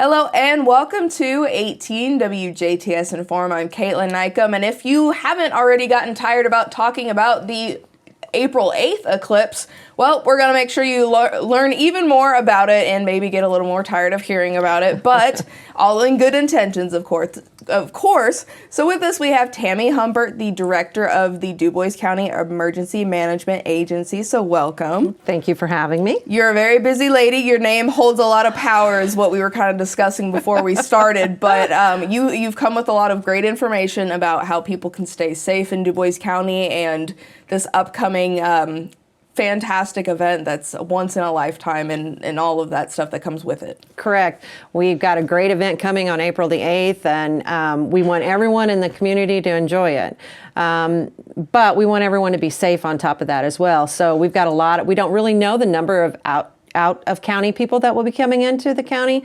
Hello and welcome to 18 WJTS in .form. I'm Kaitlyn Neukam, and if you haven't already gotten tired about talking about the April 8th eclipse, well, we're going to make sure you learn even more about it and maybe get a little more tired of hearing about it, but all in good intentions, of course. So with us, we have Tammy Humbert, the director of the Dubois County Emergency Management Agency. So welcome. Thank you for having me. You're a very busy lady. Your name holds a lot of power is what we were kind of discussing before we started, but you've come with a lot of great information about how people can stay safe in Dubois County and this upcoming fantastic event that's once in a lifetime and all of that stuff that comes with it. Correct. We've got a great event coming on April the 8th, and we want everyone in the community to enjoy it. But we want everyone to be safe on top of that as well. So we've got we don't really know the number of out of county people that will be coming into the county.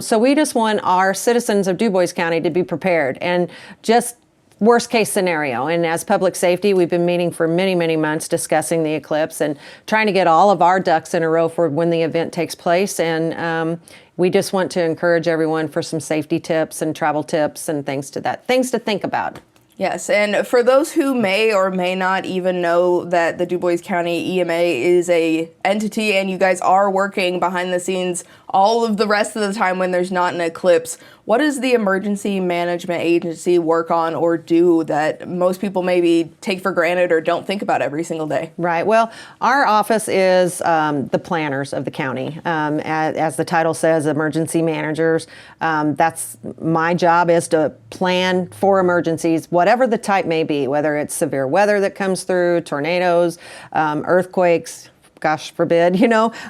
So we just want our citizens of Dubois County to be prepared and just worst case scenario. And as public safety, we've been meeting for many, many months discussing the eclipse and trying to get all of our ducks in a row for when the event takes place. And we just want to encourage everyone for some safety tips and travel tips and things to think about. Yes, and for those who may or may not even know that the Dubois County EMA is a entity and you guys are working behind the scenes all of the rest of the time when there's not an eclipse, what does the Emergency Management Agency work on or do that most people maybe take for granted or don't think about every single day? Right. Well, our office is the planners of the county. As the title says, emergency managers. That's my job, is to plan for emergencies, whatever the type may be, whether it's severe weather that comes through, tornadoes, earthquakes, gosh forbid,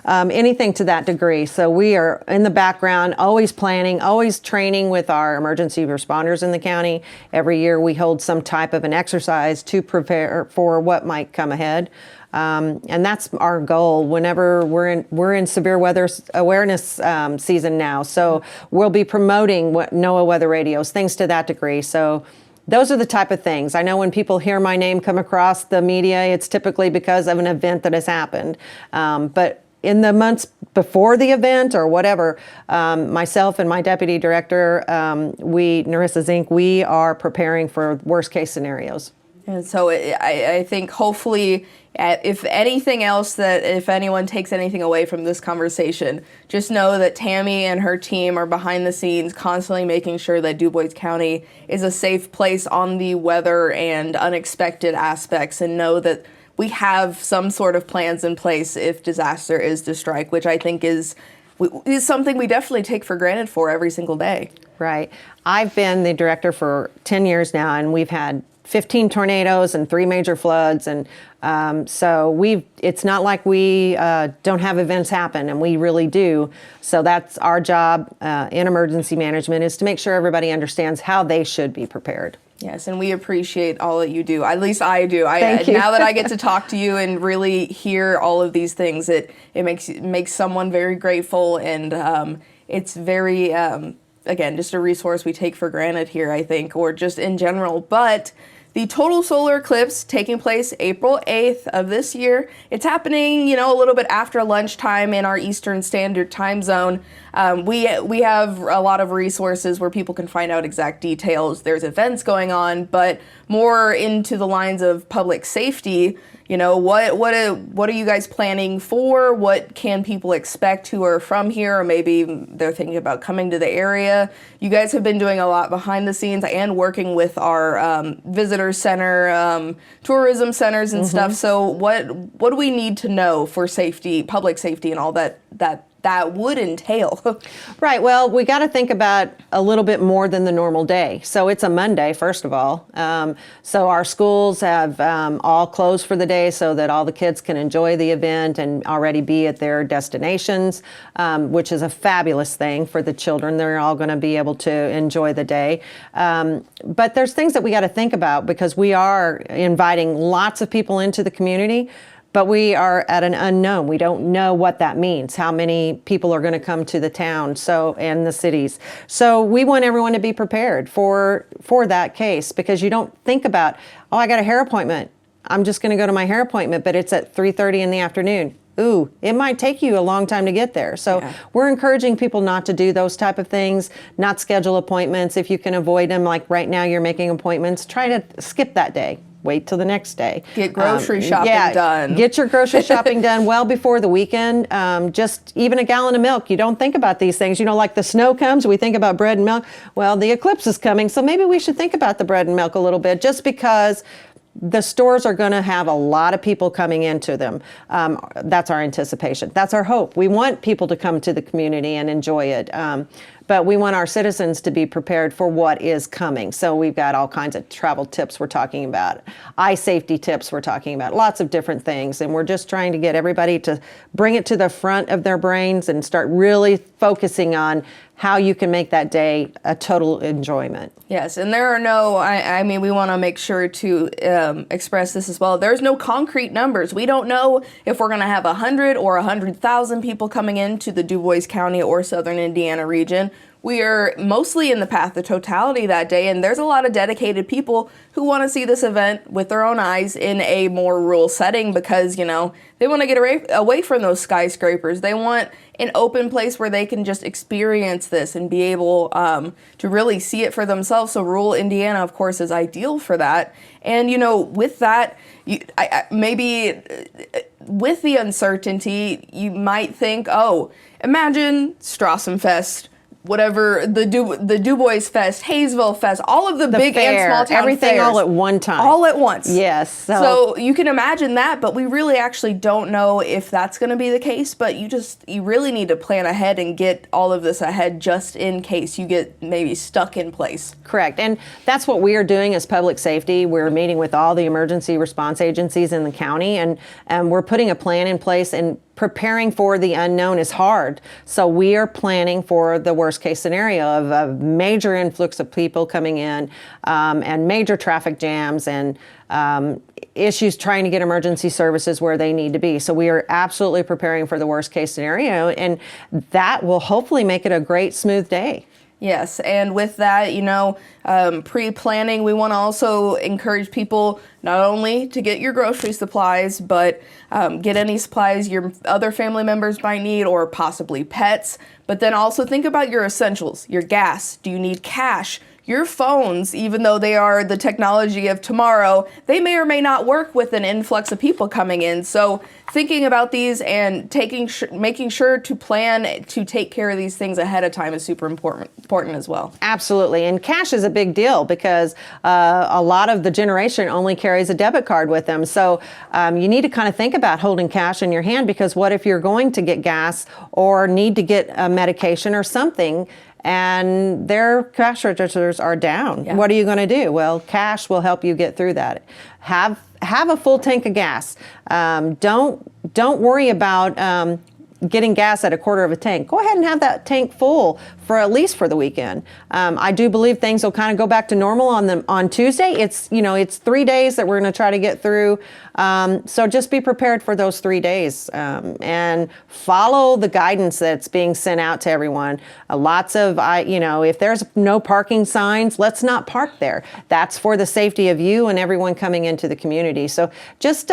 anything to that degree. So we are in the background, always planning, always training with our emergency responders in the county. Every year we hold some type of an exercise to prepare for what might come ahead. And that's our goal whenever we're in severe weather awareness season now. So we'll be promoting NOAA weather radios, things to that degree. So those are the type of things. I know when people hear my name come across the media, it's typically because of an event that has happened. But in the months before the event or whatever, myself and my deputy director, Narissa Zink, we are preparing for worst case scenarios. And so I think hopefully, if anything else, that if anyone takes anything away from this conversation, just know that Tammy and her team are behind the scenes constantly making sure that Dubois County is a safe place on the weather and unexpected aspects, and know that we have some sort of plans in place if disaster is to strike, which I think is something we definitely take for granted for every single day. Right. I've been the director for 10 years now, and we've had 15 tornadoes and 3 major floods. And so it's not like we don't have events happen, and we really do. So that's our job in emergency management, is to make sure everybody understands how they should be prepared. Yes, and we appreciate all that you do. At least I do. Thank you. Now that I get to talk to you and really hear all of these things, it makes someone very grateful, and it's very, again, just a resource we take for granted here, I think, or just in general. But the total solar eclipse taking place April 8th of this year. It's happening, a little bit after lunchtime in our Eastern Standard Time zone. We have a lot of resources where people can find out exact details. There's events going on, but more into the lines of public safety. What are you guys planning for? What can people expect who are from here, or maybe they're thinking about coming to the area? You guys have been doing a lot behind the scenes and working with our visitor center, tourism centers and stuff. So what do we need to know for safety, public safety, and all that would entail? Right. Well, we got to think about a little bit more than the normal day. So it's a Monday, first of all. So our schools have all closed for the day so that all the kids can enjoy the event and already be at their destinations, which is a fabulous thing for the children. They're all going to be able to enjoy the day. But there's things that we got to think about, because we are inviting lots of people into the community. But we are at an unknown. We don't know what that means, how many people are going to come to the town and the cities. So we want everyone to be prepared for that case, because you don't think about, I got a hair appointment. I'm just going to go to my hair appointment, but it's at 3:30 in the afternoon. ooh, it might take you a long time to get there. So we're encouraging people not to do those type of things, not schedule appointments. If you can avoid them, like right now you're making appointments, try to skip that day. Wait till the next day. Get grocery shopping done. Get your grocery shopping done well before the weekend. Just even a gallon of milk. You don't think about these things. You know, like the snow comes, we think about bread and milk. Well, the eclipse is coming, so maybe we should think about the bread and milk a little bit, just because the stores are going to have a lot of people coming into them. That's our anticipation. That's our hope. We want people to come to the community and enjoy it. But we want our citizens to be prepared for what is coming. So we've got all kinds of travel tips we're talking about, eye safety tips we're talking about, lots of different things. And we're just trying to get everybody to bring it to the front of their brains and start really focusing on how you can make that day a total enjoyment. Yes, and there are no, I mean, we want to make sure to express this as well. There's no concrete numbers. We don't know if we're going to have 100 or 100,000 people coming into the Dubois County or Southern Indiana region. We are mostly in the path of totality that day, and there's a lot of dedicated people who want to see this event with their own eyes in a more rural setting because, you know, they want to get away from those skyscrapers. They want an open place where they can just experience this and be able to really see it for themselves. So rural Indiana, of course, is ideal for that. And, you know, with that, maybe with the uncertainty, you might think, oh, imagine Strassenfest, whatever, the Dubois Fest, Hayesville Fest, all of the big fair, and small town everything fairs, all at one time. All at once. Yes. So you can imagine that, but we really actually don't know if that's going to be the case, but you really need to plan ahead and get all of this ahead just in case you get maybe stuck in place. Correct. And that's what we are doing as public safety. We're meeting with all the emergency response agencies in the county, and we're putting a plan in place, and preparing for the unknown is hard. So we are planning for the worst case scenario of a major influx of people coming in and major traffic jams and issues trying to get emergency services where they need to be. So we are absolutely preparing for the worst case scenario, and that will hopefully make it a great, smooth day. Yes, and with that, you know, pre-planning, we want to also encourage people not only to get your grocery supplies, but get any supplies your other family members might need or possibly pets. But then also think about your essentials, your gas. Do you need cash? Your phones, even though they are the technology of tomorrow, they may or may not work with an influx of people coming in. So thinking about these and making sure to plan to take care of these things ahead of time is super important as well. Absolutely. And cash is a big deal because a lot of the generation only carries a debit card with them. So you need to kind of think about holding cash in your hand, because what if you're going to get gas or need to get a medication or something and their cash registers are down? Yeah. What are you going to do? Well, cash will help you get through that. Have a full tank of gas. Don't worry about getting gas at a quarter of a tank. Go ahead and have that tank full for at least for the weekend. I do believe things will kind of go back to normal on Tuesday. It's 3 days that we're going to try to get through. So just be prepared for those 3 days and follow the guidance that's being sent out to everyone. Lots of, if there's no parking signs, let's not park there. That's for the safety of you and everyone coming into the community. So just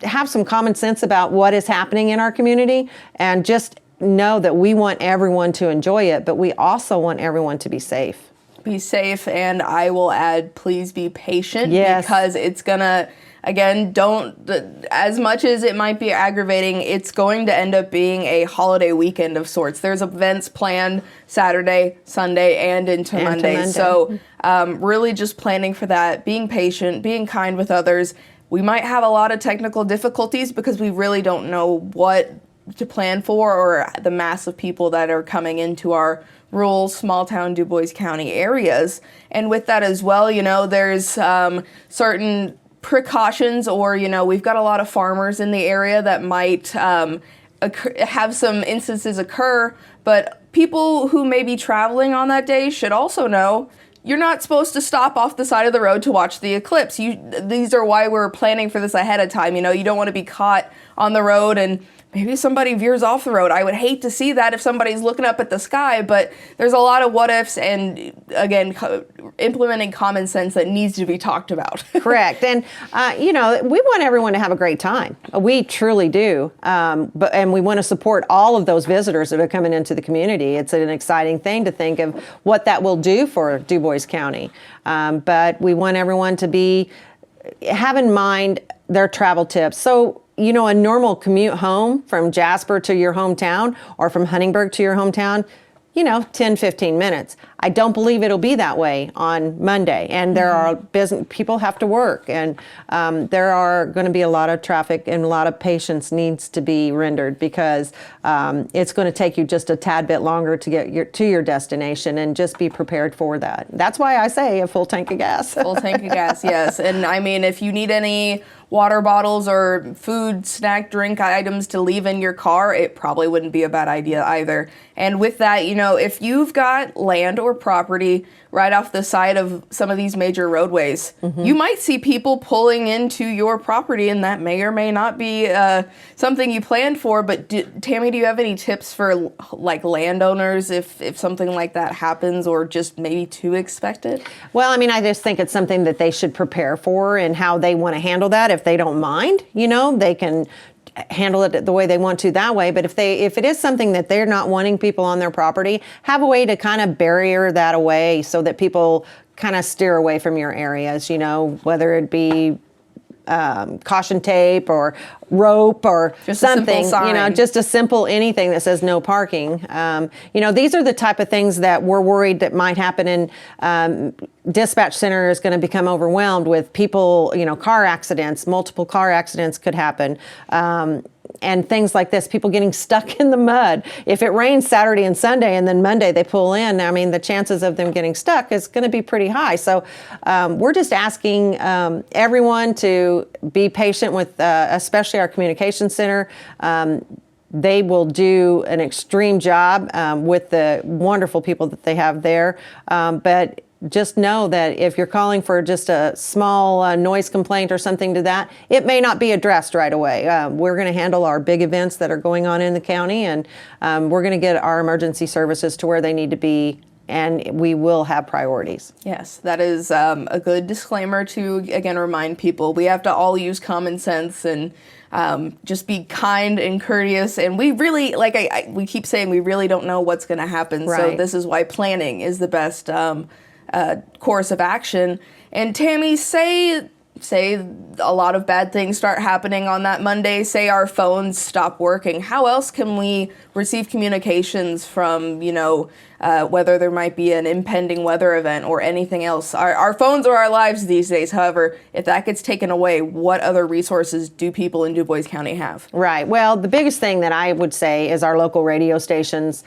have some common sense about what is happening in our community, and just know that we want everyone to enjoy it, but we also want everyone to be safe. Be safe, and I will add, please be patient. Yes. Because it's gonna, again, as much as it might be aggravating, it's going to end up being a holiday weekend of sorts. There's events planned Saturday, Sunday, and into Monday. So really just planning for that, being patient, being kind with others. We might have a lot of technical difficulties because we really don't know what to plan for, or the mass of people that are coming into our rural, small town Dubois County areas. And with that as well, there's certain precautions, or, we've got a lot of farmers in the area that might have some instances occur, but people who may be traveling on that day should also know you're not supposed to stop off the side of the road to watch the eclipse. These are why we're planning for this ahead of time. You don't want to be caught on the road and maybe somebody veers off the road. I would hate to see that if somebody's looking up at the sky, but there's a lot of what ifs, and again, implementing common sense that needs to be talked about. Correct. And, we want everyone to have a great time. We truly do. And we want to support all of those visitors that are coming into the community. It's an exciting thing to think of what that will do for Dubois County. But we want everyone to have in mind their travel tips. So, a normal commute home from Jasper to your hometown or from Huntingburg to your hometown, 10, 15 minutes. I don't believe it'll be that way on Monday. And there are people have to work, and there are going to be a lot of traffic, and a lot of patience needs to be rendered, because it's going to take you just a tad bit longer to get to your destination, and just be prepared for that. That's why I say a full tank of gas. Full tank of gas, yes. And I mean, if you need any water bottles or food, snack, drink items to leave in your car, it probably wouldn't be a bad idea either. And with that, if you've got land or property right off the side of some of these major roadways, you might see people pulling into your property, and that may or may not be something you planned for. But Tammy, do you have any tips for landowners if something like that happens, or just maybe to expect it? Well, I just think it's something that they should prepare for, and how they want to handle that. If they don't mind, they can handle it the way they want to that way. But if it is something that they're not wanting people on their property, have a way to kind of barrier that away so that people kind of steer away from your areas, whether it be caution tape or rope or just something, just a simple anything that says no parking. These are the type of things that we're worried that might happen, and dispatch center is going to become overwhelmed with people, car accidents, multiple car accidents could happen. And things like this, people getting stuck in the mud. If it rains Saturday and Sunday and then Monday they pull in, the chances of them getting stuck is going to be pretty high. So we're just asking everyone to be patient with, especially our communication center. They will do an extreme job with the wonderful people that they have there. But just know that if you're calling for just a small noise complaint or something to that, it may not be addressed right away. We're going to handle our big events that are going on in the county, and we're going to get our emergency services to where they need to be, and we will have priorities. Yes, that is a good disclaimer to, again, remind people we have to all use common sense and just be kind and courteous. And we really, we keep saying, we really don't know what's going to happen. Right. So this is why planning is the best course of action. And Tammy, say a lot of bad things start happening on that Monday, say our phones stop working. How else can we receive communications from, whether there might be an impending weather event or anything else? Our phones are our lives these days. However, if that gets taken away, what other resources do people in Dubois County have? Right. Well, the biggest thing that I would say is our local radio stations.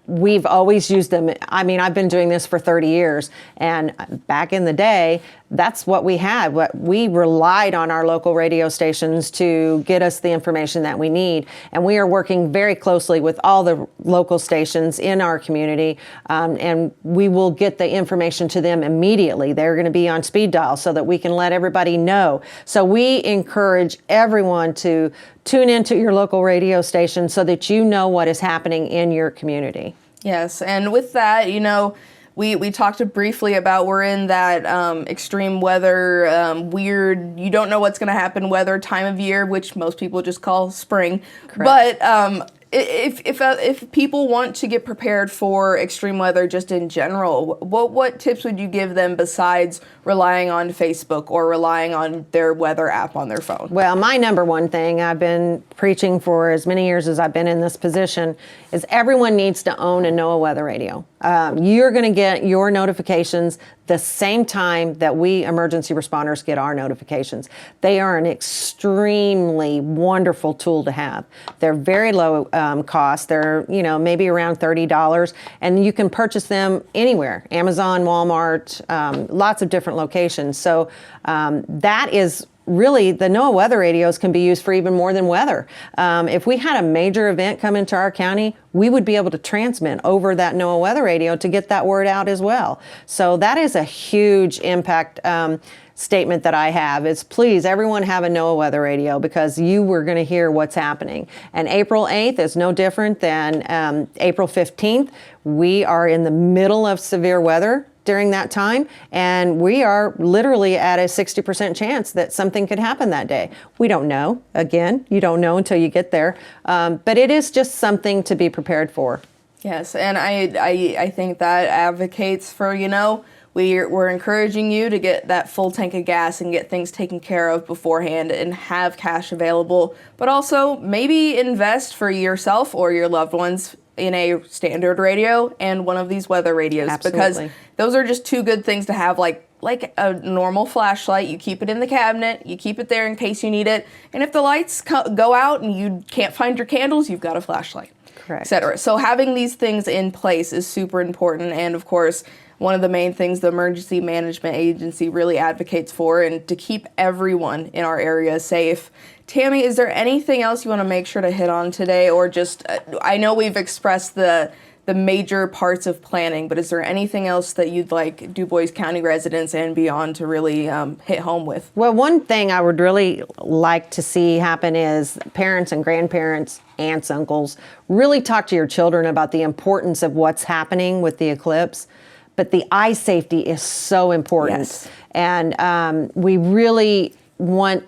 We've always used them. I've been doing this for 30 years, and back in the day, that's what we had. We relied on our local radio stations to get us the information that we need, and we are working very closely with all the local stations in our community, and we will get the information to them immediately. They're going to be on speed dial so that we can let everybody know. So we encourage everyone to tune into your local radio station so that you know what is happening in your community. Yes, and with that, we talked briefly about we're in that extreme weather, weird, you don't know what's going to happen weather time of year, which most people just call spring. Correct. But if people want to get prepared for extreme weather just in general, what tips would you give them besides relying on Facebook or relying on their weather app on their phone? Well, my number one thing I've been preaching for as many years as I've been in this position is everyone needs to own and know a weather radio. You're going to get your notifications the same time that we emergency responders get our notifications. They are an extremely wonderful tool to have. They're very low cost. They're, maybe around $30, and you can purchase them anywhere, Amazon, Walmart, lots of different locations. So that is really, the NOAA weather radios can be used for even more than weather. If we had a major event come into our county, we would be able to transmit over that NOAA weather radio to get that word out as well. So that is a huge impact statement that I have is please everyone have a NOAA weather radio because you were going to hear what's happening. And April 8th is no different than April 15th. We are in the middle of severe weather during that time, and we are literally at a 60% chance that something could happen that day. We don't know. Again, you don't know until you get there, but it is just something to be prepared for. Yes, and I think that advocates for, we're encouraging you to get that full tank of gas and get things taken care of beforehand and have cash available, but also maybe invest for yourself or your loved ones in a standard radio and one of these weather radios. Absolutely. Because those are just two good things to have, like a normal flashlight. You keep it in the cabinet, you keep it there in case you need it, and if the lights go out and you can't find your candles, you've got a flashlight, correct, etc. So having these things in place is super important, and of course one of the main things the Emergency Management Agency really advocates for, and to keep everyone in our area safe. Tammy, is there anything else you want to make sure to hit on today, or just, I know we've expressed the major parts of planning, but is there anything else that you'd like Dubois County residents and beyond to really hit home with? Well, one thing I would really like to see happen is parents and grandparents, aunts, uncles, really talk to your children about the importance of what's happening with the eclipse. But the eye safety is so important. Yes. And we really want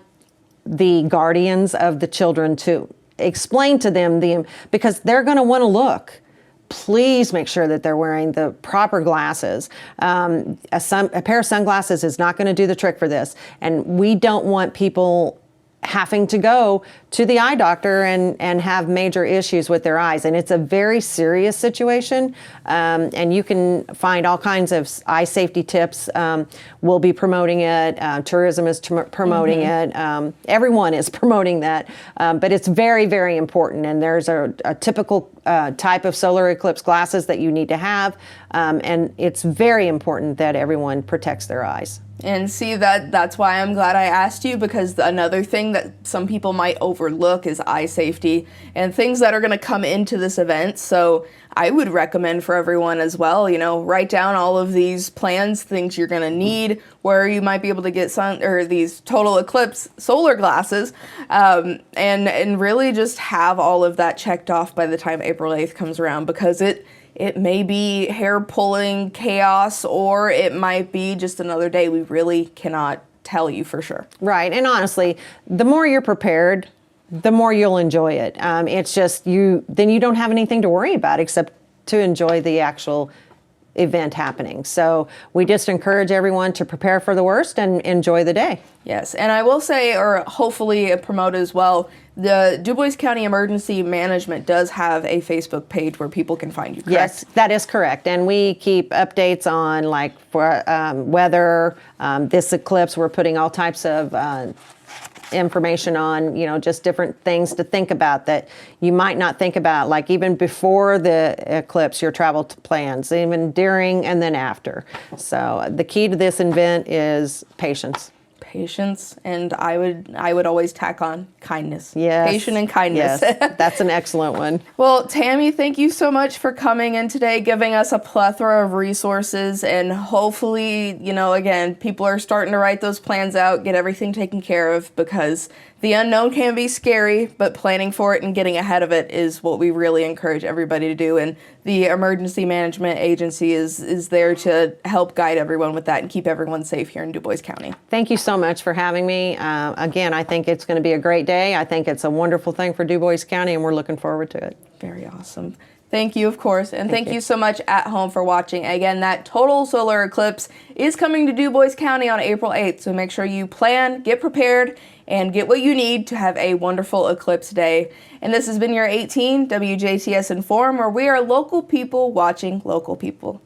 the guardians of the children to explain to them because they're going to want to look. Please make sure that they're wearing the proper glasses. A pair of sunglasses is not going to do the trick for this. And we don't want people having to go to the eye doctor and have major issues with their eyes. And it's a very serious situation. And you can find all kinds of eye safety tips. We'll be promoting it. Tourism is promoting it. Everyone is promoting that. But it's very, very important. And there's a typical type of solar eclipse glasses that you need to have. And it's very important that everyone protects their eyes. And see, that's why I'm glad I asked you, because another thing that some people might overlook is eye safety and things that are going to come into this event. So I would recommend for everyone as well, write down all of these plans, things you're going to need, where you might be able to get these total eclipse solar glasses, and really just have all of that checked off by the time April 8th comes around, because it may be hair-pulling chaos, or it might be just another day. We really cannot tell you for sure. Right, and honestly, the more you're prepared, the more you'll enjoy it. It's just then you don't have anything to worry about except to enjoy the actual event happening. So we just encourage everyone to prepare for the worst and enjoy the day. Yes, and I will say, or hopefully promote as well, the Dubois County Emergency Management does have a Facebook page where people can find you, correct? Yes, that is correct. And we keep updates on for weather, this eclipse. We're putting all types of information on, just different things to think about that you might not think about, like even before the eclipse, your travel plans, even during and then after. So the key to this event is patience. Patience, and I would always tack on kindness. Yes. Patience and kindness. Yes, that's an excellent one. Well, Tammy, thank you so much for coming in today, giving us a plethora of resources, and hopefully, again, people are starting to write those plans out, get everything taken care of, because the unknown can be scary, but planning for it and getting ahead of it is what we really encourage everybody to do. And the Emergency Management Agency is there to help guide everyone with that and keep everyone safe here in Dubois County. Thank you so much for having me. Again, I think it's going to be a great day. I think it's a wonderful thing for Dubois County, and we're looking forward to it. Very awesome. Thank you, of course, and thank you so much at home for watching. Again, that total solar eclipse is coming to Dubois County on April 8th, so make sure you plan, get prepared, and get what you need to have a wonderful eclipse day. And this has been your 18 WJTS in.form, where we are local people watching local people.